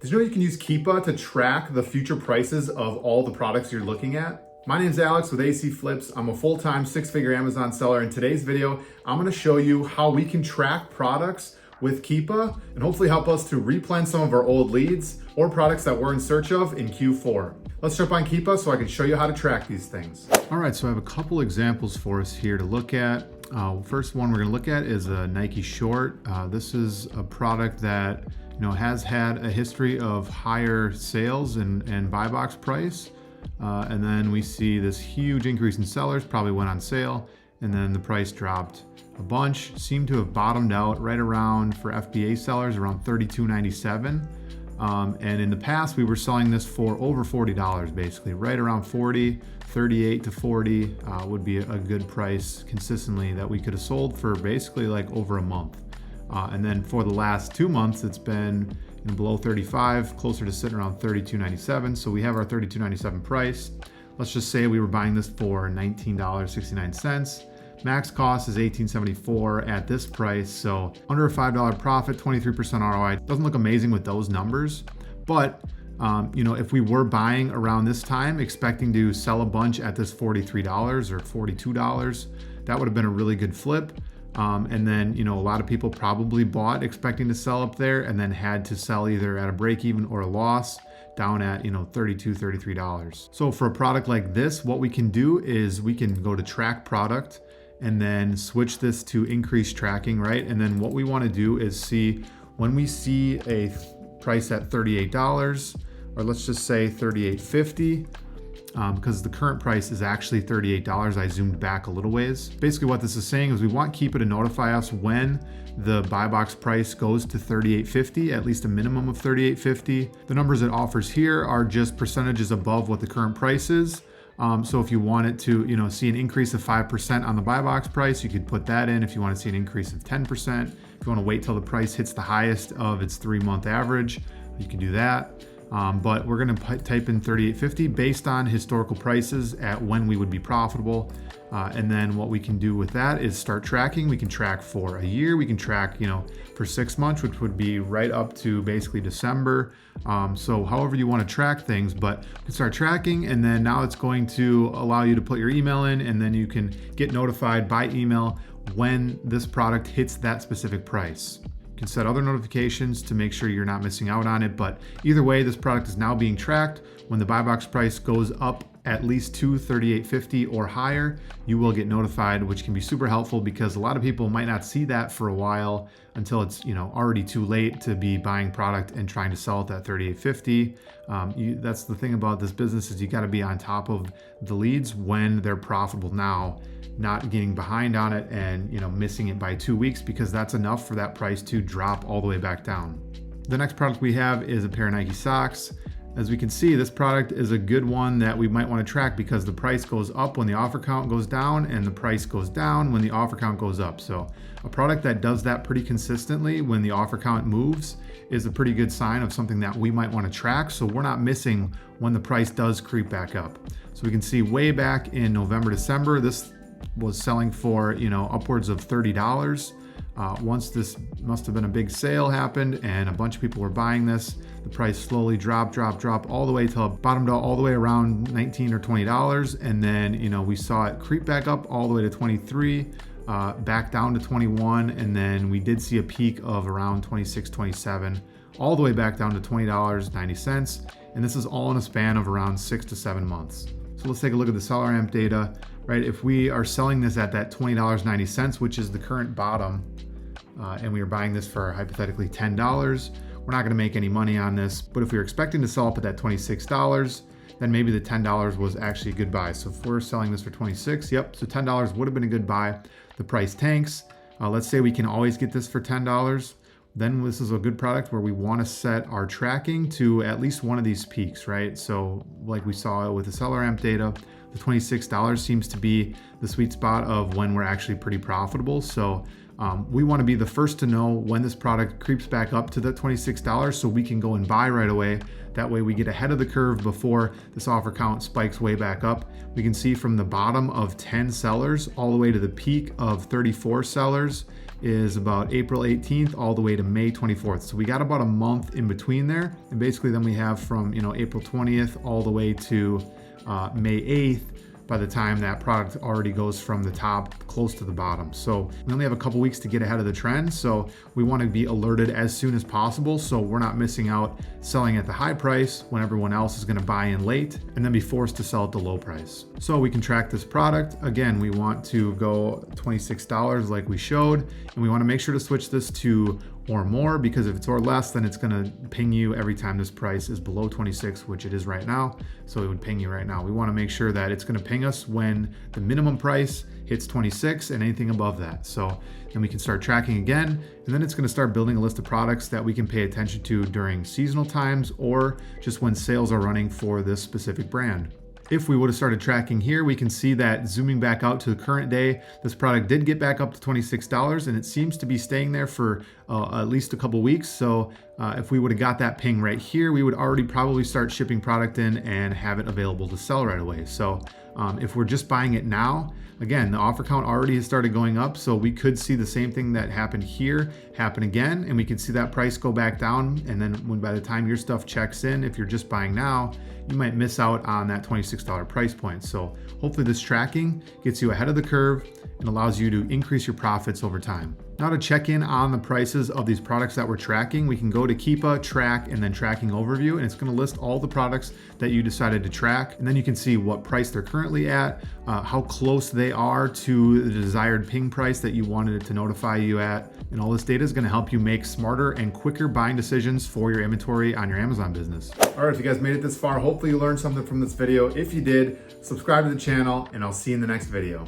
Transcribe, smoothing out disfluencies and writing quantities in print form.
Did you know you can use Keepa to track the future prices of all the products you're looking at? My name's Alex with AC Flips. I'm a full-time six-figure Amazon seller. In today's video, I'm gonna show you how we can track products with Keepa and hopefully help us to replenish some of our old leads or products that we're in search of in Q4. Let's jump on Keepa so I can show you how to track these things. All right, so I have a couple examples for us here to look at. First one we're gonna look at is a Nike short. This is a product that has had a history of higher sales and buy box price. And then we see this huge increase in sellers, probably went on sale, and then the price dropped a bunch. Seemed to have bottomed out right around, for FBA sellers, around $32.97. And in the past, we were selling this for over $40, basically, right around 40, 38 to 40 would be a good price consistently that we could have sold for basically like over a month. And then for the last 2 months, it's been below 35, closer to sitting around $32.97. So we have our $32.97 price. Let's just say we were buying this for $19.69. Max cost is $18.74 at this price. So under a $5 profit, 23% ROI. Doesn't look amazing with those numbers, but if we were buying around this time, expecting to sell a bunch at this $43 or $42, that would have been a really good flip. And then, a lot of people probably bought expecting to sell up there and then had to sell either at a break even or a loss down at, $32, $33. So for a product like this, what we can do is we can go to track product and then switch this to increase tracking, right? And then what we want to do is see when we see a price at $38, or let's just say $38.50, because the current price is actually $38. I zoomed back a little ways. Basically what this is saying is we want Keepa to notify us when the buy box price goes to $38.50, at least a minimum of $38.50. The numbers it offers here are just percentages above what the current price is. So if you wanted to, see an increase of 5% on the buy box price, you could put that in. If you want to see an increase of 10%, if you want to wait till the price hits the highest of its 3-month average, you can do that. But we're going to type in $38.50 based on historical prices at when we would be profitable. And then what we can do with that is start tracking. We can track for a year. We can track, for 6 months, which would be right up to basically December. So however you want to track things, but you can start tracking, and then now it's going to allow you to put your email in, and then you can get notified by email when this product hits that specific price. You can set other notifications to make sure you're not missing out on it, but either way, this product is now being tracked. When the buy box price goes up at least to $38.50 or higher, you will get notified, which can be super helpful because a lot of people might not see that for a while until it's already too late to be buying product and trying to sell it at $38.50. That's the thing about this business, is you got to be on top of the leads when they're profitable now, not getting behind on it and missing it by 2 weeks, because that's enough for that price to drop all the way back down. The next product we have is a pair of Nike socks. As we can see, this product is a good one that we might want to track because the price goes up when the offer count goes down, and the price goes down when the offer count goes up. So a product that does that pretty consistently when the offer count moves is a pretty good sign of something that we might want to track, so we're not missing when the price does creep back up. So we can see way back in November, December, this was selling for upwards of $30. Once this must have been a big sale happened and a bunch of people were buying this, the price slowly dropped all the way till it bottomed out all the way around $19 or $20, and then we saw it creep back up all the way to 23, back down to 21, and then we did see a peak of around 26, 27, all the way back down to $20.90, and this is all in a span of around 6 to 7 months. So let's take a look at the seller amp data. Right, if we are selling this at that $20.90, which is the current bottom, and we are buying this for hypothetically $10, we're not going to make any money on this. But if we were expecting to sell up at that $26, then maybe the $10 was actually a good buy. So if we're selling this for $26, yep, so $10 would have been a good buy. The price tanks. Let's say we can always get this for $10. Then this is a good product where we want to set our tracking to at least one of these peaks, right? So like we saw with the seller amp data, the $26 seems to be the sweet spot of when we're actually pretty profitable. So we want to be the first to know when this product creeps back up to the $26 so we can go and buy right away. That way we get ahead of the curve before this offer count spikes way back up. We can see from the bottom of 10 sellers all the way to the peak of 34 sellers is about April 18th all the way to May 24th. So we got about a month in between there. And basically then we have from April 20th all the way to May 8th by the time that product already goes from the top close to the bottom. So we only have a couple weeks to get ahead of the trend. So we want to be alerted as soon as possible so we're not missing out selling at the high price when everyone else is going to buy in late and then be forced to sell at the low price. So we can track this product. Again, we want to go $26 like we showed, and we want to make sure to switch this to or more, because if it's or less, then it's going to ping you every time this price is below 26, which it is right now. So it would ping you right now. We want to make sure that it's going to ping us when the minimum price hits 26 and anything above that. So then we can start tracking again, and then it's going to start building a list of products that we can pay attention to during seasonal times or just when sales are running for this specific brand. If we would have started tracking here, we can see that zooming back out to the current day, this product did get back up to $26 and it seems to be staying there for at least a couple weeks. So if we would have got that ping right here, we would already probably start shipping product in and have it available to sell right away. So if we're just buying it now, again, the offer count already has started going up, so we could see the same thing that happened here happen again, and we can see that price go back down, and then by the time your stuff checks in, if you're just buying now, you might miss out on that $26 price point. So hopefully this tracking gets you ahead of the curve and allows you to increase your profits over time. Now to check in on the prices of these products that we're tracking, we can go to Keepa, track, and then tracking overview, and it's going to list all the products that you decided to track, and then you can see what price they're currently at, how close they are to the desired ping price that you wanted it to notify you at, and all this data is going to help you make smarter and quicker buying decisions for your inventory on your Amazon business. All right, if you guys made it this far, hopefully you learned something from this video. If you did, subscribe to the channel, and I'll see you in the next video.